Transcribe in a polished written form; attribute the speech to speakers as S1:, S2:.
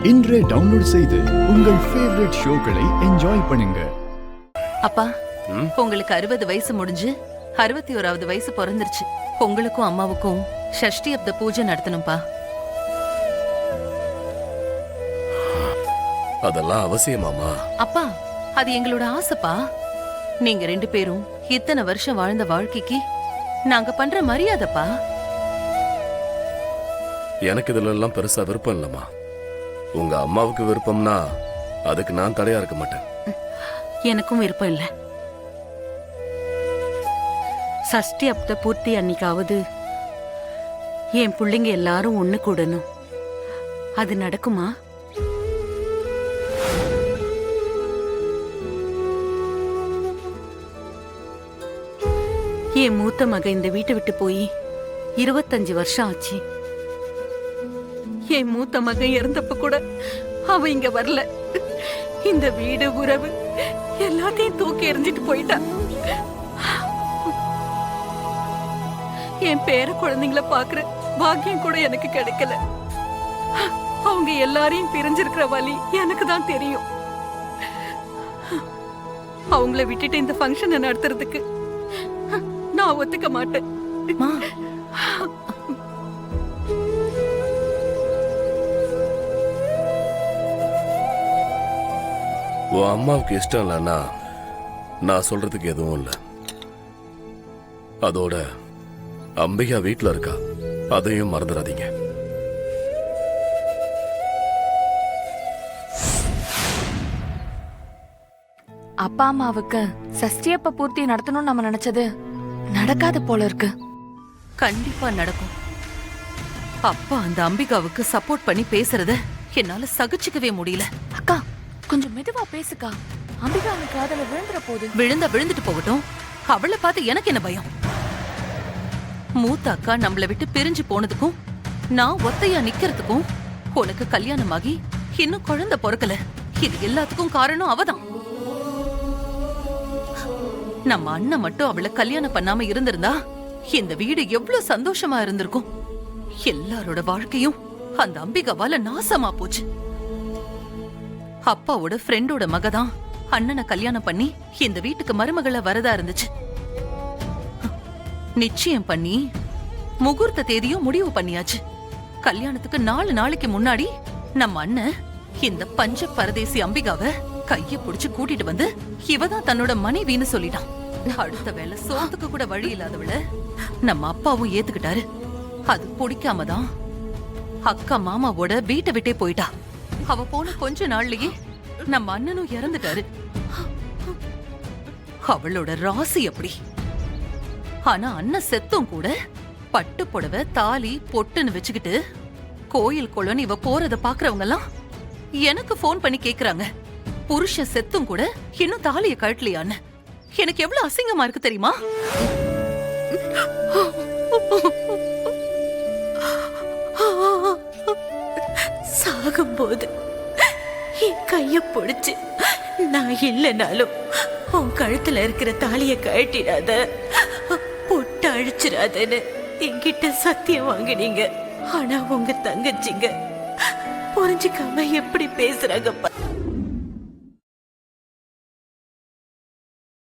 S1: இன்றே டவுன்லோட் செய்து உங்கள் ஃபேவரட் ஷோக்களை என்ஜாய் பண்ணுங்க.
S2: அப்பா, உங்களுக்கு 60 வயசு முடிஞ்சு 61வது வயசு பிறந்துருச்சு. உங்களுக்கும் அம்மாவுக்கும் ஷஷ்டி அப்த பூஜை நடத்தணும்பா.
S3: அதெல்லாம் அவசியமாமா?
S2: அப்பா, அது எங்களோட ஆசைப்பா. நீங்க 2 பேரும் இத்தனை வருஷம் வாழ்ந்த வாழ்க்கைக்கு நாங்க பண்ற மரியாதைப்பா.
S3: எனக்கு இதுல எல்லாம் பெருசா விருப்பம் இல்லம்மா. உங்க அம்மாவுக்கு விருப்பம்னா அதுக்கு நான் தடையா இருக்க மாட்டேன்.
S4: எனக்கும் விருப்பம் இல்ல. சஷ்டி அப்த பூர்த்தி அன்னைக்காவது என் பிள்ளைங்க எல்லாரும் ஒண்ணு கூடணும். அது நடக்குமா? என் மூத்த மக இந்த வீட்டை விட்டு போய் 25 வருஷம் ஆச்சு. என் மூத்த மகன் இறந்தப்ப கூட அவ இங்க வரல. இந்த வீடு உறவு எல்லாத்தையும் தூக்கி எறிஞ்சிட்டு போயிட்டா. என் பேர குழந்தைங்களை பாக்குற பாக்கியம் கூட எனக்கு கிடைக்கல. அவங்க எல்லாரையும் பிரிஞ்சிருக்கிற வழி எனக்கு தான் தெரியும். அவங்கள விட்டுட்டு இந்த ஃபங்க்ஷனை நடத்துறதுக்கு நான் ஒத்துக்க மாட்டேன்.
S3: உன் அம்மாவுக்கு இஷ்டம் இல்லைன்னா நான் சொல்றதுக்கு எதுவும் இல்லை. அதோட அம்பிகா வீட்டுல இருக்கா, அதையும் மறந்துடாதீங்க.
S5: அப்பா அம்மாவுக்கு சஷ்டியப்ப பூர்த்தி நடத்தணும்னு நம்ம நினைச்சது நடக்காத போல இருக்கு.
S2: கண்டிப்பா நடக்கும். அப்பா அந்த அம்பிகாவுக்கு சப்போர்ட் பண்ணி பேசுறத என்னால சகிச்சுக்கவே முடியல.
S5: அக்கா, கொஞ்சம் மெதுவா பேசுக்கா. அம்பிகா அவனுக்கு காதல விழுந்துற போது.
S2: விழுந்துட்டு போகட்டும். அவளை பார்த்து எனக்கு என்ன பயம்? மூத்த அக்கா நம்மளை விட்டு பிரிஞ்சு போனதுக்கும் நான் ஒத்தையா நிக்கிறதுக்கும் உனக்கு கல்யாணமாகி இன்னும் குழந்தை பொறக்கல. இது எல்லாத்துக்கும் காரணம் அவதான். நம்ம அண்ணன் மட்டும் அவளை கல்யாணம் பண்ணாம இருந்திருந்தா இந்த வீடு எவ்வளவு சந்தோஷமா இருந்திருக்கும். எல்லாரோட வாழ்க்கையும் அந்த அம்பிகாவால நாசமா போச்சு. அப்பாவோட ஃப்ரெண்டோட மகதான் அண்ணனை கல்யாணம் பண்ணி இந்த வீட்டுக்கு மருமகள வரதா இருந்துச்சு. நிச்சயம் பண்ணி முகூர்த்த தேதியும் முடிவு பண்ணியாச்சு. கல்யாணத்துக்கு 4 நாளைக்கு முன்னாடி நம்ம அண்ணன் இந்த பஞ்ச பரதேசி அம்பிகாவை கைய புடிச்சு கூட்டிட்டு வந்து இவதான் தன்னோட மனைவின்னு சொல்லிட்டான். அடுத்த வேலை சோத்துக்கு கூட வழி இல்லாதவள நம்ம அப்பாவும் ஏத்துக்கிட்டாரு. அது பிடிக்காம தான் அக்கா மாமாவோட வீட்டை விட்டே போயிட்டா. அவ போன கொஞ்ச நாள்லயே நம்ம அண்ணனும் இறந்துட்டாரு. அவளோட ராசி அப்படி. ஆனா அண்ணன் செத்தும் கூட பட்டு புடவை தாலி பொட்டுன்னு வச்சுக்கிட்டு கோயில் குளம்னு இவ போறத பாக்குறவங்க எல்லாம் எனக்கு போன் பண்ணி கேக்குறாங்க, புருஷன் செத்தும் கூட இன்னும் தாலிய கழட்டலையான்னு. எனக்கு எவ்வளவு அசிங்கமா இருக்கு தெரியுமா?
S4: சாகும்போது என் கைய பிடிச்சு நான் இல்லைனாலும் உன் கழுத்துல இருக்கிற தாலிய கழட்டிடாத, பொட்டு அழிச்சிடாதன்னு என்கிட்ட சத்தியம் வாங்கினீங்க. ஆனா உங்க தங்கச்சிங்க புரிஞ்சுக்காம எப்படி பேசுறாங்கப்பா.